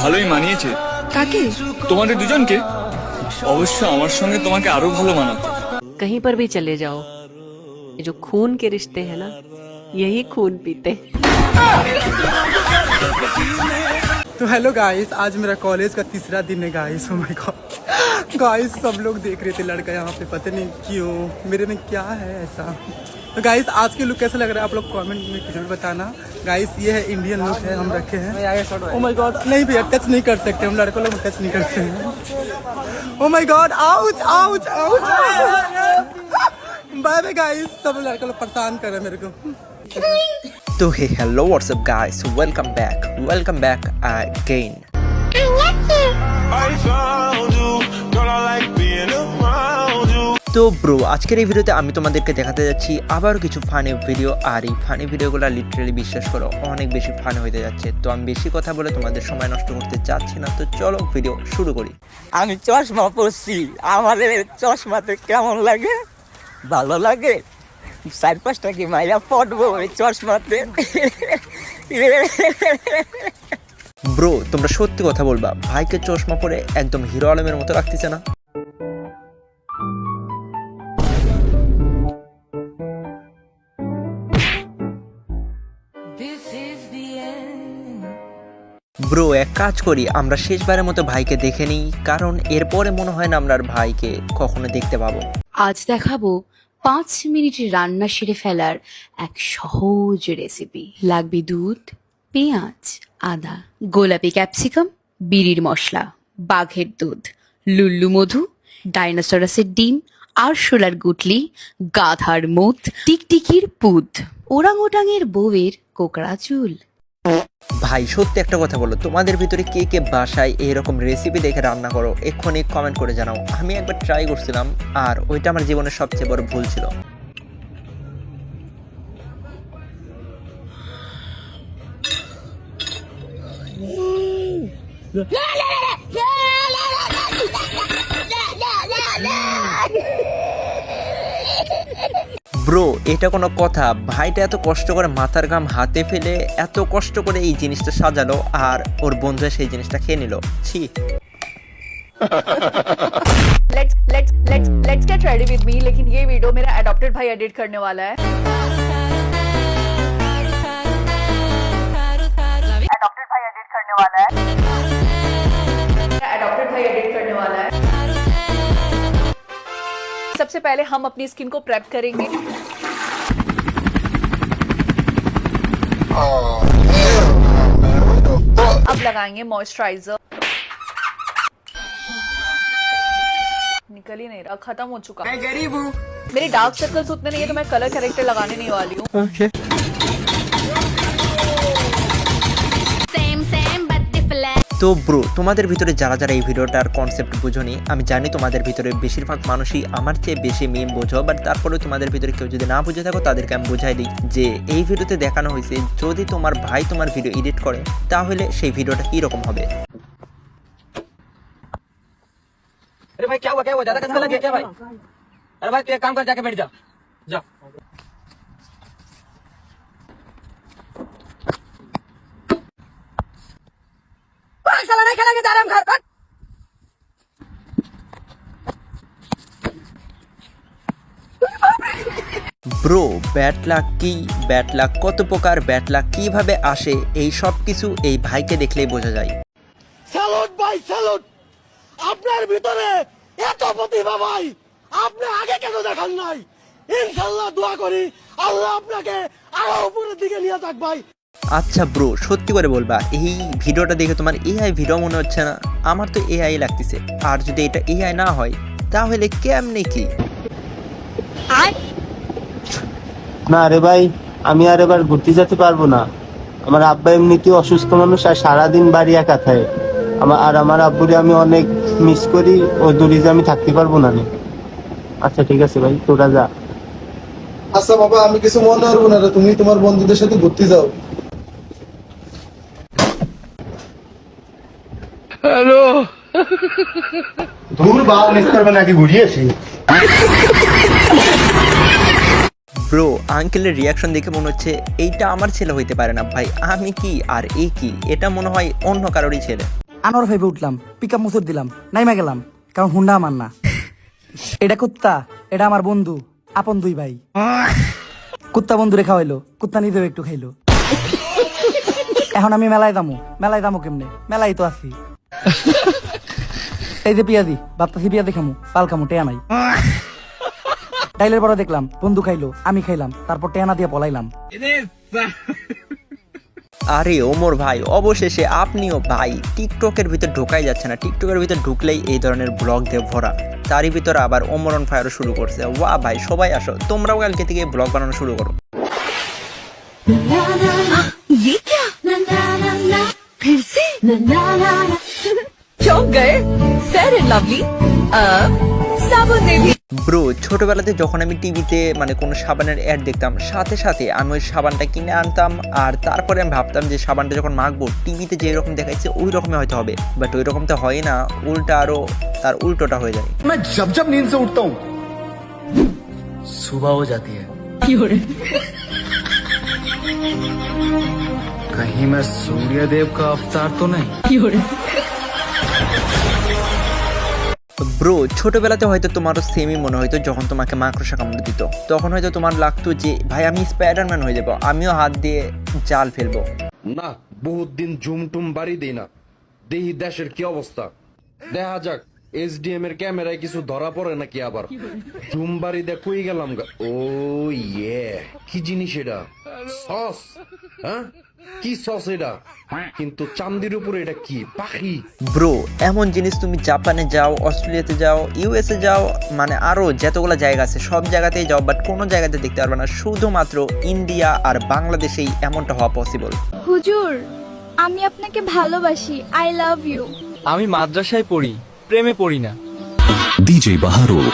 ভালোই মানিয়েছে। কাকে? তোমাদের দুজনকে। অবশ্য আমার সঙ্গে তোমাকে আরো ভালো মানাতো। कहीं पर भी चले जाओ, ये जो खून के रिश्ते हैं ना, यही खून पीते हैं। तो हेलो गाइस, आज मेरा कॉलेज का तीसरा दिन है guys. O my God guys, सब लोग देख रहे थे लड़का यहाँ पे, पता नहीं क्यों, मेरे में क्या है ऐसा। तो गाइस आज के लुक कैसा लग रहा है आप लोग कमेंट में जरूर बताना। गाइस ये है इंडियन लुक है, हम रखे हैं। ओ माय गॉड, नहीं भैया टच नहीं कर सकते हम, लड़कों लोग टच नहीं करते हैं। Oh my god, ouch ouch ouch. Bye bye guys, सब लड़के लोग परेशान कर रहे हैं मेरे को। तो hey hello what's up guys, welcome back again. তো ব্রো, আজকের এই ভিডিওতে আমি তোমাদেরকে দেখাতে যাচ্ছি আবার কিছু ফানি ভিডিও। আর এই ফানি ভিডিওগুলো লিটারালি বিশ্বাস করো অনেক বেশি ফানি হতে যাচ্ছে। তো আমি বেশি কথা বলে তোমাদের সময় নষ্ট করতে চাচ্ছি না, তো চলো ভিডিও শুরু করি। আমি চশমা পরছি, আমার চশমাতে কেমন লাগে? ভালো লাগে। 4-5টা কি মাইয়া পড়বো ওই চশমাতে। ব্রো তোমরা সত্যি কথা বলবা, ভাইকে চশমা পরে একদম হিরো আলমের মতো লাগতেছে না? ব্রো এক কাজ করি, আমরা শেষবারের মতো ভাইকে দেখে নিই, কারণ এরপরে মনে হয় না আমরা আর ভাইকে কখনো দেখতে পাবো। আজ দেখাবো 5 মিনিটে রান্না সেরে ফেলার এক সহজ রেসিপি। লাগবে দুধ, পেঁয়াজ, আদা, গোলাপি ক্যাপসিকাম, বিড়ির মশলা, বাঘের দুধ, লুল্লু মধু, ডাইনোসরাসের ডিম, আরশোলার গুটলি, গাধার মুত, টিকটিকির পুত, ওরাংওটাংয়ের বউয়ের কোকড়া চুল। ভাই সত্যি একটা কথা বলো, তোমাদের ভিতরে কে কে বাসায় এইরকম রেসিপি দেখে রান্না করো? এক্ষুনি কমেন্ট করে জানাও। আমি একবার ট্রাই করছিলাম, আর ওইটা আমার জীবনের সবচেয়ে বড় ভুল ছিল। ব্রো এটা কোনো কথা? ভাইটা এত কষ্ট করে মাথার ঘাম হাতে ফেলে এত কষ্ট করে এই জিনিসটা সাজালো, আর ওর বন্ধু সেই জিনিসটা খেয়ে নিল। ছি। Let's get ready with me। लेकिन ये वीडियो मेरा अडॉप्टेड भाई एडिट करने वाला है। अडॉप्टेड भाई एडिट करने वाला है। अडॉप्टेड भाई एडिट करने वाला है। सबसे पहले हम अपनी स्किन को प्रेप करेंगे। अब लगाएंगे मॉइस्चराइजर। निकल ही नहीं रहा, खत्म हो चुका। मैं गरीब हूँ, मेरे डार्क सर्कल्स उतने नहीं है, तो मैं कलर करेक्टर लगाने नहीं वाली हूँ। তো ব্রো তোমাদের ভিতরে যারা যারা এই ভিডিওটার কনসেপ্ট বুঝোনি, আমি জানি তোমাদের ভিতরে বেশিরভাগ মানুষই আমার চেয়ে বেশি মিম বোঝো, বাট তারপরেও তোমাদের ভিতরে কেউ যদি না বুঝে থাকো তাদেরকে আমি বুঝাই দিই যে এই ভিডিওতে দেখানো হয়েছে যদি তোমার ভাই তোমার ভিডিও এডিট করে তাহলে সেই ভিডিওটা কীরকম হবে। अरे भाई क्या हुआ ज्यादा कसम लग गया क्या भाई? अरे भाई तू एक काम कर, जाके बैठ जा। साला नहीं खेलेंगे, जा रहे हम घर पर। ব্রো ব্যাড লাক কি, ব্যাড লাক কত প্রকার, ব্যাড লাক কিভাবে আসে, এই সব কিছু এই ভাইকে দেখলেই বোঝা যায়। স্যালুট ভাই স্যালুট, আপনার ভিতরে এত প্রতিভা ভাই, আপনি আগে কেন দেখান নাই? ইনশাআল্লাহ দোয়া করি আল্লাহ আপনাকে আরো উপরের দিকে নিয়ে যাক ভাই। আচ্ছা ব্রো সত্যি করে বলবা, এই ভিডিওটা দেখে তোমার এআই ভিডিও মনে হচ্ছে না? আমার তো এআই লাগতেছে। আর যদি এটা এআই না হয় তাহলে কেমনে কি? না রে ভাই, আমি আর এবার ঘুরতে যেতে পারবো না। আমার আব্বা এমনিতেই অসুস্থ মানুষ, আর সারাদিন বাড়ি একা থাকে। আমার আব্বুরে আমি অনেক মিস করি, ও দূরে যে আমি থাকতে পারবো না। আচ্ছা ঠিক আছে ভাই, তোরা যা। আচ্ছা বাবা, আমি কিছু মনে করবো না, তুমি তোমার বন্ধুদের সাথে ঘুরতে যাও। হ্যালো দূর বাল মিস করবে নাকি ঘুরিয়েছি। ব্রো আঙ্কেলের রিয়াকশন দেখে মনে হচ্ছে এইটা আমার ছেলে হইতে পারে না ভাই, আমি কি আর এ কি, এটা মনে হয় অন্য কারোরই ছেলে। আনোয়ার ভাইবে উঠলাম, পিক আপ মুসুর দিলাম, নাইমা গেলাম, কারণ হুন্ডা আমার না। এটা কুত্তা, এটা আমার বন্ধু, আপন দুই ভাই। কুত্তা বন্ধুরে খাওয়াইলো, কুত্তা নিজেও একটু খাইলো। এখন আমি মেলায় দামো কেমনে, মেলায় তো আছি। এই যে পিয়াজি, ভাবতাছি পিয়াজি খামু, পাল খামু, টেয়া নাই। ডাইলের পরে দেখলাম বন্ধু খাইলো, আমি খাইলাম, তারপর টেয়ানা দিয়ে পলাইলাম। আরে ওমর ভাই, অবশেষে আপনিও ভাই টিকটকের ভিতর ঢোকাই যাচ্ছে না। টিকটকের ভিতর ঢুকলেই এই ধরনের ব্লগ দিয়ে ভরা, তারই ভিতরে আবার ওমর অন ফায়ারও শুরু করছে। ওয়া ভাই, সবাই আসো, তোমরাও কালকে থেকে ব্লগ বানানো শুরু করো। ব্রো ছোটবেলাতে যখন আমি টিভিতে মানে কোনো সাবানের অ্যাড দেখতাম, সাথে সাথে আমি ওই সাবানটা কিনে আনতাম, আর তারপরে আমি ভাবতাম যে সাবানটা যখন মাখবো টিভিতে যে রকম দেখাইছে ওই রকমই হয়তো হবে, বাট ওই রকম তো হয় না, উল্টা আরো তার উল্টোটা হয়ে যায়। मैं जब जब नींद से उठता हूँ सुबह हो जाती है। कहीं मैं सूर्य देव का अवतार तो नहीं। ব্রো ছোটবেলাতে হয়তো তোমারও সেমই মনে হইতো, যখন তোমাকে মাকড়সা কামড়ে দিত তখন হয়তো তোমার লাগতো যে ভাই আমি স্পাইডারম্যান হয়ে যাবো, আমিও হাত দিয়ে জাল ফেলবো। না, বহুত দিন জুমটুম বাড়ি দেই না, দেহি দেশের কি অবস্থা, দেখা যাক এসডিএম এর ক্যামেরায় কিছু ধরা পড়ে নাকি আবার। জুম বাড়ি দে কই গেলাম গা। ও ইয়ে, কি জিনিস এটা? সস? হ্যাঁ, কি সস এটা? কিন্তু চান্দির উপরে এটা কি পাখি? ব্রো এমন জিনিস তুমি জাপানে যাও, অস্ট্রেলিয়াতে যাও, ইউএসএ যাও, মানে আরো যতগুলো জায়গা আছে সব জায়গাতেই যাও, বাট কোনো জায়গাতে দেখতে পারবে না, শুধুমাত্র ইন্ডিয়া আর বাংলাদেশেই এমনটা হওয়া পসিবল। হুজুর, আমি আপনাকে ভালোবাসি, আই লাভ ইউ। আমি মাদ্রাসায় পড়ি, প্রেমে পড়ি না। ডিজে বাহারুল।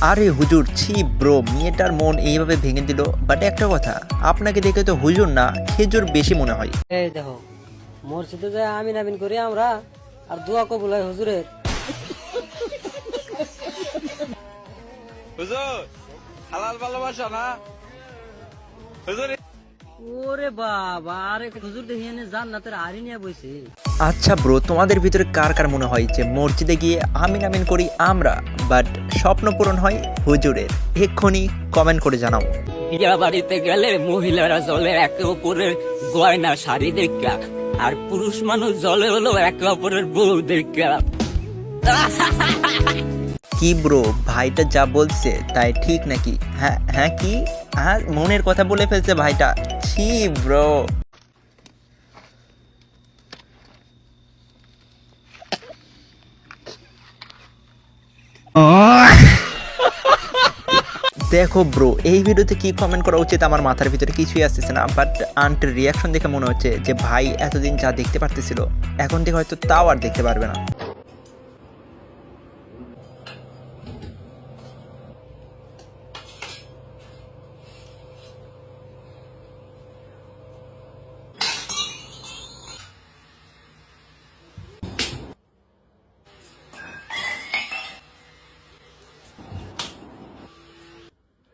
আরে হুজুর ছি ব্রো, মেয়েটার মন এইভাবে ভেঙে দিল। বাট একটা কথা, আপনাকে দেখে তো হুজুর না খেজুর বেশি মনে হয়। এই দেখো, মসজিদে যায় আমিন আমিন করি আমরা, আর দোয়া কবুল হয় হুজুরের। হুজুর হালাল ভালোবাসা না হুজুর। ওরে বাবা, আরে হুজুর দেখিয়ে জান্নাতের আড়ি নিয়ে বইছে। আচ্ছা ব্রো, তোমাদের ভিতরে কার কার মনে হয় যে মসজিদে গিয়ে আমিন আমিন করি আমরা, বাট স্বপ্ন পূরণ হয় হুজুরের? এক্ষুনি কমেন্ট করে জানাও। বিয়া বাড়িতে গেলে মহিলারা জলে একে অপরের গয়না শাড়ি দেখা, আর পুরুষ মানুষ জলে হলো একে অপরের বউ দেখা। কি ব্রো, ভাইটা যা বলছে তাই ঠিক নাকি? হ্যাঁ হ্যাঁ, কি হ্যাঁ, মনের কথা বলে ফেলছে ভাইটা। ছি ব্রো। দেখো ব্রো, এই ভিডিওতে কি কমেন্ট করা উচিত আমার মাথার ভিতরে কিছুই আসতেছে না, বাট আন্টির রিয়াকশন দেখে মনে হচ্ছে যে ভাই এতদিন যা দেখতে পারতেছিল এখন থেকে হয়তো তাও আর দেখতে পারবে না।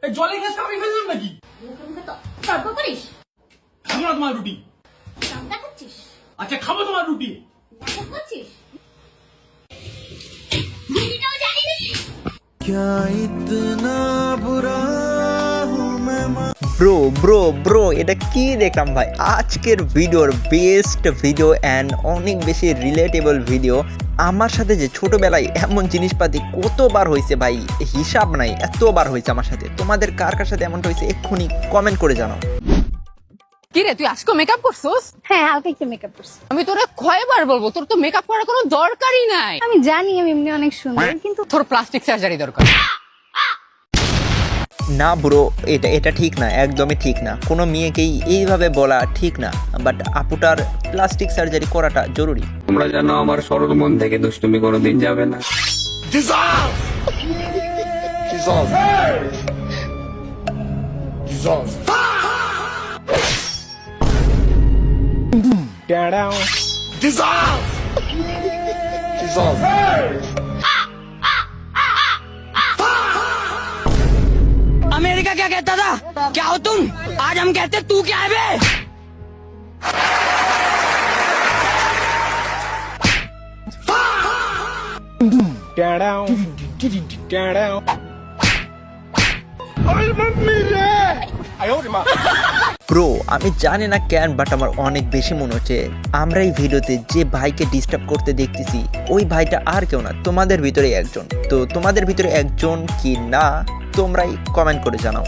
জলে গ্যাস আমি ফেললাম নাকি? তর্ক করিস? খাবো না তোমার রুটি। কামটা করছিস? আচ্ছা খাবো তোমার রুটি। নাটক করছিস? রুটিটাও জানি না। ব্রো ব্রো ব্রো, এটা কি দেখলাম ভাই? আজকের ভিডিওর বেস্ট ভিডিও অ্যান্ড অনেক বেশি রিলেটেবল ভিডিও। আমার সাথে যে ছোটবেলায় এমন জিনিসপাতি কতবার হয়েছে ভাই, হিসাব নাই, এতবার হয়েছে আমার সাথে। তোমাদের কার কার সাথে এমনটা হয়েছে এক্ষুনি কমেন্ট করে জানাও। কি রে, তুই আজকে মেকআপ করছিস? হ্যাঁ, হালকা একটু মেকআপ করছি। আমি তোরে কয়বার বলবো, তোর তো মেকআপ করার কোনো দরকারই নাই। আমি জানি আমি এমনি অনেক সুন্দর, কিন্তু তোর প্লাস্টিক সার্জারি দরকার। না ব্রো, এটা ঠিক না, একদমই ঠিক না। কোনো মেয়েকেই এইভাবে বলা ঠিক না, বাট আপুটার প্লাস্টিক সার্জারি করাটা জরুরি। তোমরা জানো আমার সরল মন থেকে দুষ্টুমি কোনোদিন যাবে না। अमेरिका क्या कहता था? क्या हो तुम? आज हम कहते तू क्या है बे? ব্রো আমি জানি না কেন বাট আমার অনেক বেশি মনে হচ্ছে আমরা এই ভিডিওতে যে ভাইকে ডিস্টার্ব করতে দেখতেছি ওই ভাইটা আর কেউ না তোমাদের ভিতরে একজন। তো তোমাদের ভিতরে একজন কি না তোমরাই কমেন্ট করে জানাও।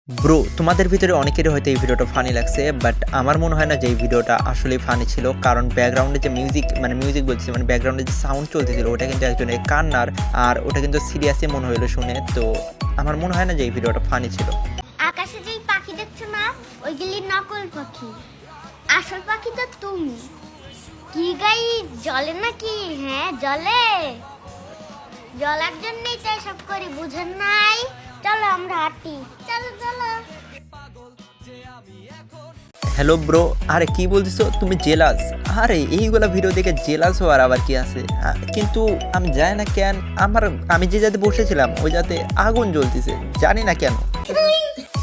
ব্রো তোমাদের ভিতরে অনেকেরই হয়তো এই ভিডিওটা ফানি লাগছে বাট আমার মনে হয় না যে এই ভিডিওটা আসলে ফানি ছিল, কারণ ব্যাকগ্রাউন্ডে যে মিউজিক বলছি মানে ব্যাকগ্রাউন্ডে যে সাউন্ড চলতেছিল ওটা কিন্তু একজনের কান্নার, আর ওটা কিন্তু সিরিয়াসলি মনে হলো শুনে। তো আমার মনে হয় না যে এই ভিডিওটা ফানি ছিল। আকাশে যেই পাখি দেখছো না ওইগুলি নকল পাখি, আসল পাখি তো তুমি। কি গাই জলে নাকি? হ্যাঁ জলে, জলার জন্যই তো সব করি, বুঝেন নাই? চলো আমরা হাঁটি, চলো চলো। হ্যালো ব্রো, আরে কি বলতেছো তুমি জেলাস? আরে এইগুলা ভিডিও দেখে জেলাস হওয়ার আবার কি আছে? কিন্তু আমি জানি না কেন আমি যে যাতে বসেছিলাম ওই যাতে আগুন জ্বলতেছে, জানি না কেন।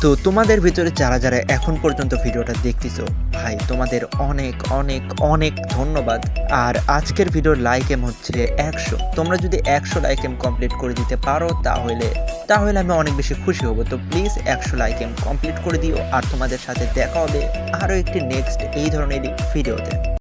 তো তোমাদের ভিতরে যারা যারা এখন পর্যন্ত ভিডিওটা দেখতেছো ভাই তোমাদের অনেক অনেক অনেক ধন্যবাদ। আর আজকের ভিডিওর লাইক এম হচ্ছে 100। তোমরা যদি 100 লাইক এম কমপ্লিট করে দিতে পারো তাহলে আমি অনেক বেশি খুশি হব। তো প্লিজ 100 লাইক এম কমপ্লিট করে দিও। আর তোমাদের সাথে দেখা হবে আরও একটি নেক্সট এই ধরনের ভিডিওতে।